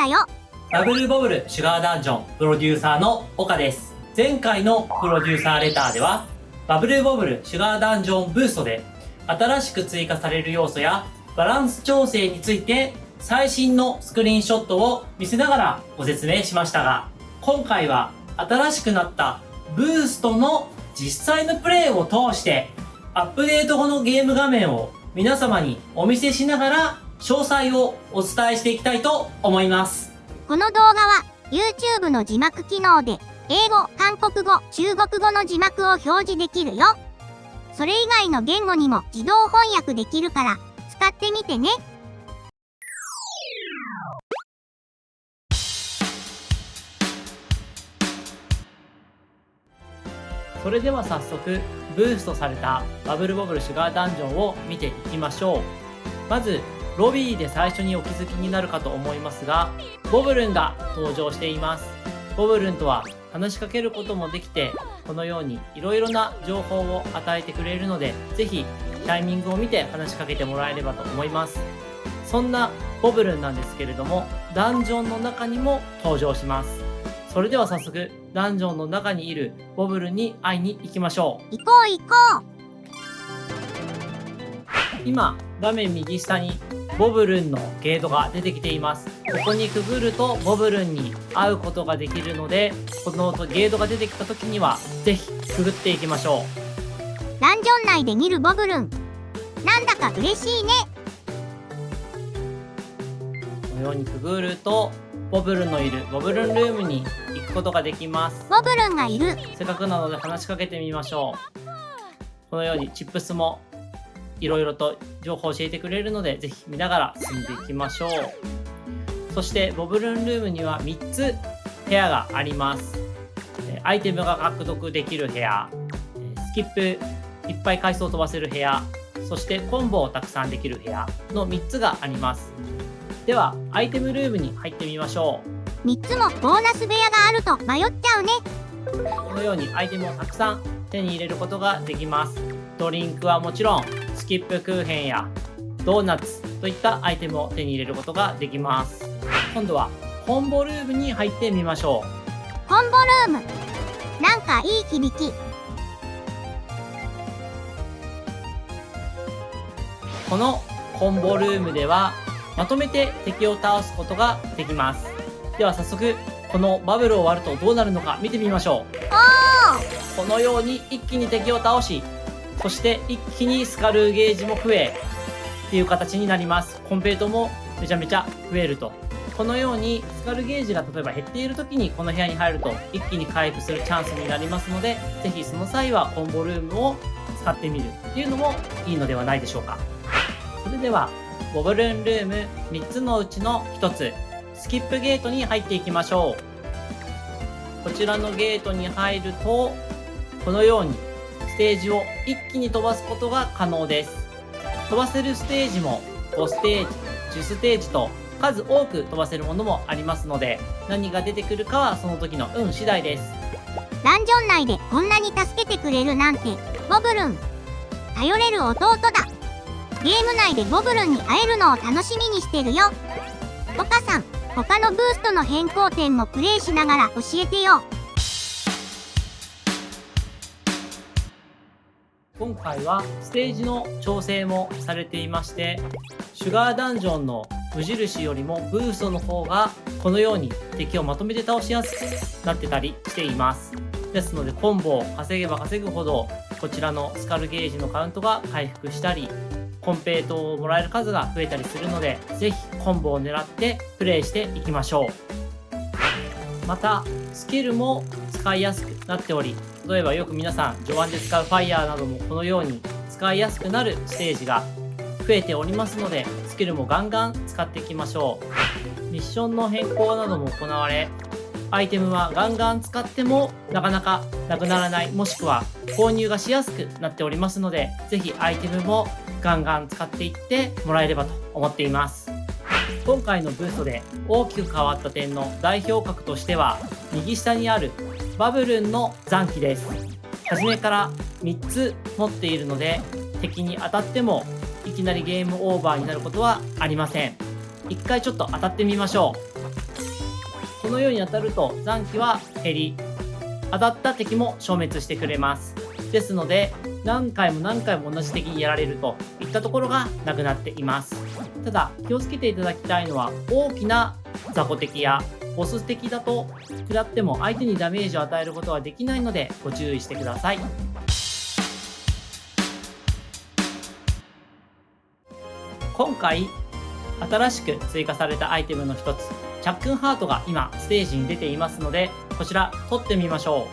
よ。ダブルボブルシュガーダンジョンプロデューサーの岡です。前回のプロデューサーレターでは、バブルボブルシュガーダンジョンブーストで新しく追加される要素やバランス調整について最新のスクリーンショットを見せながらご説明しましたが、今回は新しくなったブーストの実際のプレイを通してアップデート後のゲーム画面を皆様にお見せしながら詳細をお伝えしていきたいと思います。この動画は YouTube の字幕機能で英語、韓国語、中国語の字幕を表示できるよ。それ以外の言語にも自動翻訳できるから使ってみてね。それでは早速ブーストされたバブルボブルシュガーダンジョンを見ていきましょう。まずロビーで最初にお気づきになるかと思いますが、ボブルンが登場しています。ボブルンとは話しかけることもできて、このようにいろいろな情報を与えてくれるので、ぜひタイミングを見て話しかけてもらえればと思います。そんなボブルンなんですけれども、ダンジョンの中にも登場します。それでは早速ダンジョンの中にいるボブルンに会いに行きましょう。行こう行こう。今画面右下にボブルンのゲートが出てきています。ここにくぐるとボブルンに会うことができるので、このゲートが出てきた時にはぜひくぐっていきましょう。ダンジョン内で見るボブルン、なんだか嬉しいね。このようにくぐるとボブルンのいるボブルンルームに行くことができます。ボブルンがいる。せっかくなので話しかけてみましょう。このようにチップスもいろいろと情報を教えてくれるので、ぜひ見ながら進んでいきましょう。そしてボブルンルームには3つ部屋があります。アイテムが獲得できる部屋、スキップいっぱい回数を飛ばせる部屋、そしてコンボをたくさんできる部屋の3つがあります。ではアイテムルームに入ってみましょう。3つもボーナス部屋があると迷っちゃうね。このようにアイテムをたくさん手に入れることができます。ドリンクはもちろんスキップクーヘンやドーナツといったアイテムを手に入れることができます。今度はコンボルームに入ってみましょう。コンボルーム、なんかいい響き。このコンボルームではまとめて敵を倒すことができます。では早速このバブルを割るとどうなるのか見てみましょう。このように一気に敵を倒し、そして一気にスカルゲージも増えっていう形になります。コンペイトもめちゃめちゃ増えると。このようにスカルゲージが例えば減っている時にこの部屋に入ると一気に回復するチャンスになりますので、ぜひその際はコンボルームを使ってみるっていうのもいいのではないでしょうか。それではボブルンルーム3つのうちの1つ、スキップゲートに入っていきましょう。こちらのゲートに入るとこのようにステージを一気に飛ばすことが可能です。飛ばせるステージも5ステージ、10ステージと数多く飛ばせるものもありますので、何が出てくるかはその時の運次第です。ダンジョン内でこんなに助けてくれるなんて、ボブルン頼れる弟だ。ゲーム内でボブルンに会えるのを楽しみにしてるよ。岡さん、他のブーストの変更点もプレイしながら教えてよ。今回はステージの調整もされていまして、シュガーダンジョンの無印よりもブーストの方がこのように敵をまとめて倒しやすくなってたりしています。ですのでコンボを稼げば稼ぐほどこちらのスカルゲージのカウントが回復したり、コンペイトをもらえる数が増えたりするので、ぜひコンボを狙ってプレイしていきましょう。またスキルも使いやすくなっており、例えばよく皆さん序盤で使うファイヤーなどもこのように使いやすくなるステージが増えておりますので、スキルもガンガン使っていきましょう。ミッションの変更なども行われ、アイテムはガンガン使ってもなかなかなくならない、もしくは購入がしやすくなっておりますので、ぜひアイテムもガンガン使っていってもらえればと思っています。今回のブーストで大きく変わった点の代表格としては、右下にあるバブルンの残機です。初めから3つ持っているので、敵に当たってもいきなりゲームオーバーになることはありません。一回ちょっと当たってみましょう。このように当たると残機は減り、当たった敵も消滅してくれます。ですので、何回も何回も同じ敵にやられるといったところがなくなっています。ただ気をつけていただきたいのは、大きな雑魚敵やボス敵だと食らっても相手にダメージを与えることはできないのでご注意してください。今回新しく追加されたアイテムの一つ、チャックンハートが今ステージに出ていますので、こちら取ってみましょ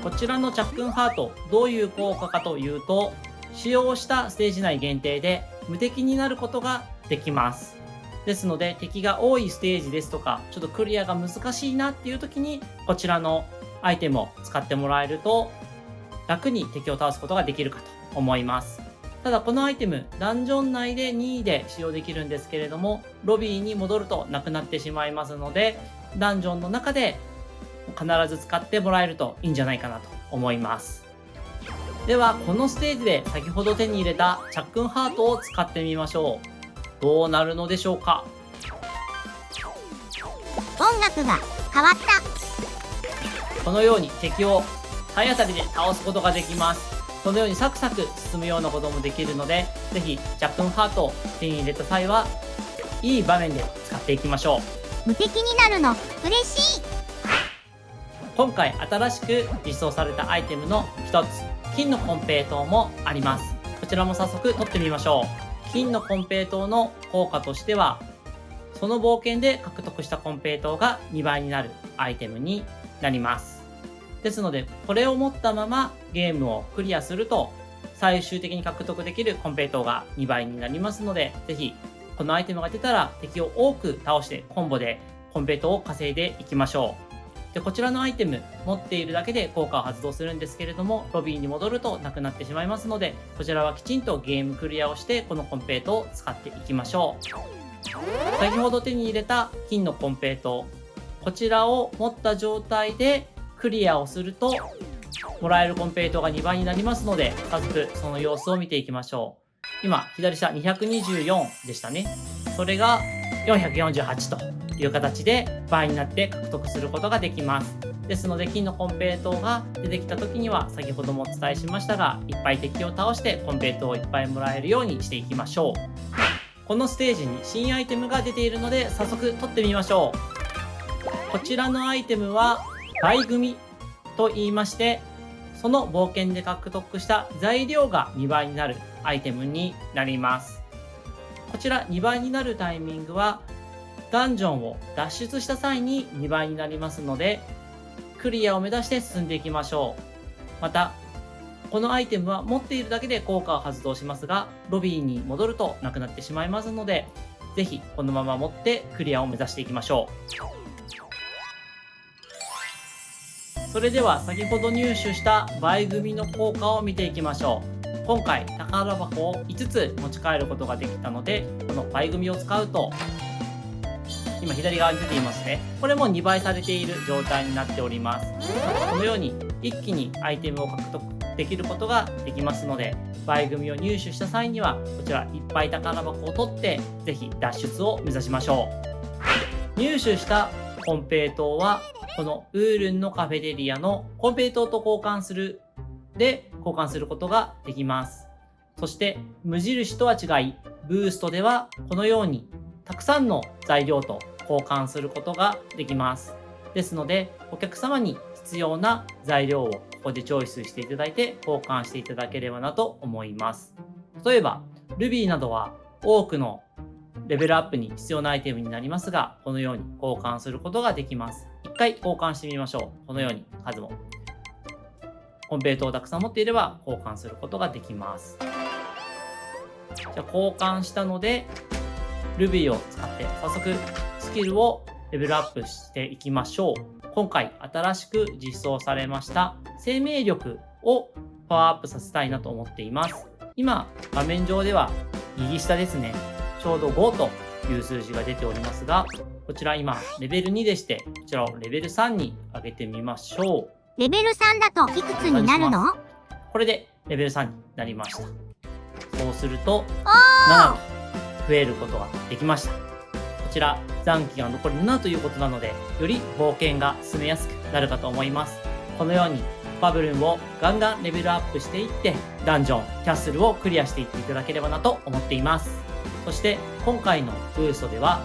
う。こちらのチャックンハート、どういう効果かというと、使用したステージ内限定で無敵になることができます。ですので、敵が多いステージですとか、ちょっとクリアが難しいなっていう時にこちらのアイテムを使ってもらえると楽に敵を倒すことができるかと思います。ただこのアイテム、ダンジョン内で任意で使用できるんですけれども、ロビーに戻るとなくなってしまいますので、ダンジョンの中で必ず使ってもらえるといいんじゃないかなと思います。ではこのステージで先ほど手に入れたチャックンハートを使ってみましょう。どうなるのでしょうか。音楽が変わった。このように敵を体当たりで倒すことができます。このようにサクサク進むようなこともできるので、ぜひチャックンハートを手に入れた際はいい場面で使っていきましょう。無敵になるの嬉しい。今回新しく実装されたアイテムの一つ、金の金平糖もあります。こちらも早速取ってみましょう。金の金平糖の効果としては、その冒険で獲得した金平糖が2倍になるアイテムになります。ですので、これを持ったままゲームをクリアすると、最終的に獲得できる金平糖が2倍になりますので、ぜひこのアイテムが出たら敵を多く倒してコンボで金平糖を稼いでいきましょう。で、こちらのアイテム持っているだけで効果を発動するんですけれども、ロビーに戻るとなくなってしまいますので、こちらはきちんとゲームクリアをしてこの金平糖を使っていきましょう。先ほど手に入れた金の金平糖、こちらを持った状態でクリアをするともらえる金平糖が2倍になりますので、早速その様子を見ていきましょう。今左下224でしたね。それが448という形で倍になって獲得することができます。ですので、金の金平糖が出てきた時には、先ほどもお伝えしましたが、いっぱい敵を倒して金平糖をいっぱいもらえるようにしていきましょう。このステージに新アイテムが出ているので、早速取ってみましょう。こちらのアイテムは倍組と言いまして、その冒険で獲得した材料が2倍になるアイテムになります。こちら2倍になるタイミングは、ダンジョンを脱出した際に2倍になりますので、クリアを目指して進んでいきましょう。また、このアイテムは持っているだけで効果を発動しますが、ロビーに戻るとなくなってしまいますので、ぜひこのまま持ってクリアを目指していきましょう。それでは先ほど入手した倍組の効果を見ていきましょう。今回宝箱を5つ持ち帰ることができたので、この倍組を使うと、今左側に出ていますね。これも2倍されている状態になっております。このように一気にアイテムを獲得できることができますので、倍組を入手した際にはこちらいっぱい宝箱を取ってぜひ脱出を目指しましょう。入手した金平糖はこのウールンのカフェテリアの金平糖と交換することができます。そして無印とは違い、ブーストではこのようにたくさんの材料と交換することができます。ですので、お客様に必要な材料をここでチョイスしていただいて交換していただければなと思います。例えば Ruby などは多くのレベルアップに必要なアイテムになりますが、このように交換することができます。一回交換してみましょう。このように数も金平糖をたくさん持っていれば交換することができます。じゃあ交換したので、Ruby を使って早速スキルをレベルアップしていきましょう。今回新しく実装されました生命力をパワーアップさせたいなと思っています。今画面上では右下ですね、ちょうど5という数字が出ておりますが、こちら今レベル2でして、こちらをレベル3に上げてみましょう。レベル3だといくつになるの？これでレベル3になりました。そうするとおー7と増えることができました。こちら残機が残り7ということなので、より冒険が進めやすくなるかと思います。このようにバブルンをガンガンレベルアップしていって、ダンジョン、キャッスルをクリアしていっていただければなと思っています。そして今回のブーストでは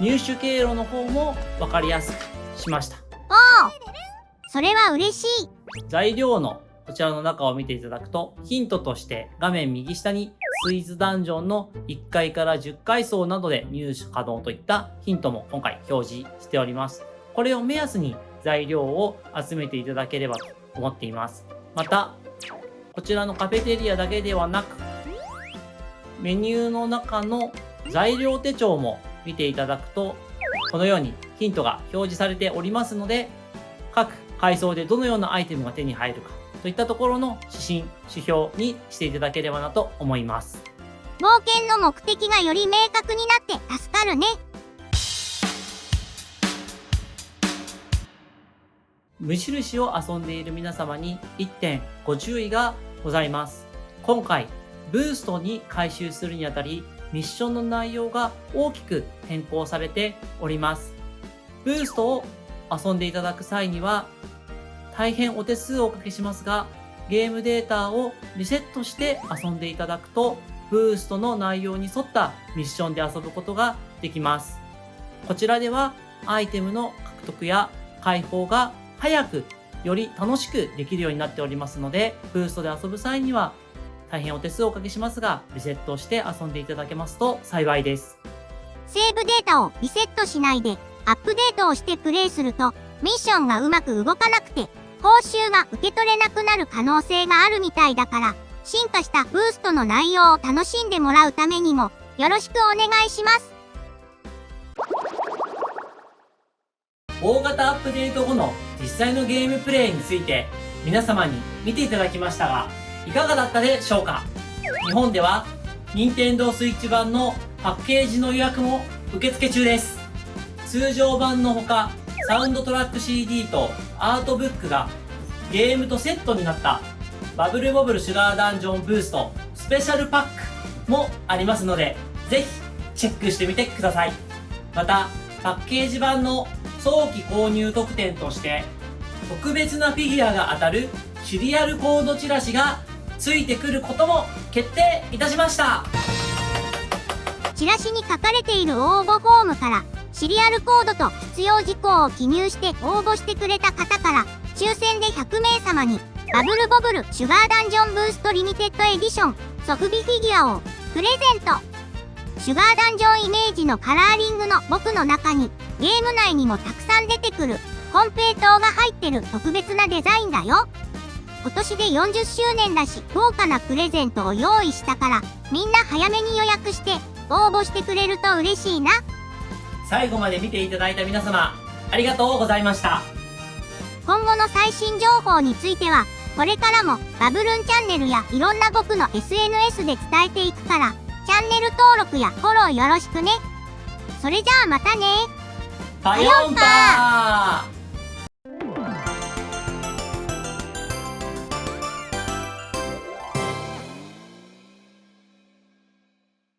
入手経路の方も分かりやすくしました。おお、それは嬉しい。材料のこちらの中を見ていただくと、ヒントとして画面右下にスイーツダンジョンの1階から10階層などで入手可能といったヒントも今回表示しております。これを目安に材料を集めていただければと思っています。また、こちらのカフェテリアだけではなく、メニューの中の材料手帳も見ていただくと、このようにヒントが表示されておりますので、各階層でどのようなアイテムが手に入るかといったところの指針、指標にしていただければなと思います。冒険の目的がより明確になって助かるね。無印を遊んでいる皆様に1点ご注意がございます。今回、ブーストに回収するにあたり、ミッションの内容が大きく変更されております。ブーストを遊んでいただく際には、大変お手数をおかけしますが、ゲームデータをリセットして遊んでいただくと、ブーストの内容に沿ったミッションで遊ぶことができます。こちらでは、アイテムの獲得や解放が早く、より楽しくできるようになっておりますので、ブーストで遊ぶ際には、大変お手数をおかけしますが、リセットして遊んでいただけますと幸いです。セーブデータをリセットしないで、アップデートをしてプレイすると、ミッションがうまく動かなくて、報酬が受け取れなくなる可能性があるみたいだから、進化したブーストの内容を楽しんでもらうためにも、よろしくお願いします。大型アップデート後の実際のゲームプレイについて皆様に見ていただきましたが、いかがだったでしょうか。日本では Nintendo Switch 版のパッケージの予約も受付中です。通常版のほか、サウンドトラック CD とアートブックがゲームとセットになったバブルボブルシュガーダンジョンブーストスペシャルパックもありますので、ぜひチェックしてみてください。また、パッケージ版の早期購入特典として特別なフィギュアが当たるシリアルコードチラシがついてくることも決定いたしました。チラシに書かれている応募フォームからシリアルコードと必要事項を記入して応募してくれた方から抽選で100名様にバブルボブルシュガーダンジョンブーストリミテッドエディションソフビフィギュアをプレゼント。シュガーダンジョンイメージのカラーリングの僕の中にゲーム内にもたくさん出てくるコンペイトーが入ってる特別なデザインだよ。今年で40周年だし豪華なプレゼントを用意したから、みんな早めに予約して応募してくれると嬉しいな。最後まで見ていただいた皆様、ありがとうございました。今後の最新情報についてはこれからもバブルンチャンネルやいろんな僕の SNS で伝えていくから、チャンネル登録やフォローよろしくね。それじゃあまたね。パヨンパー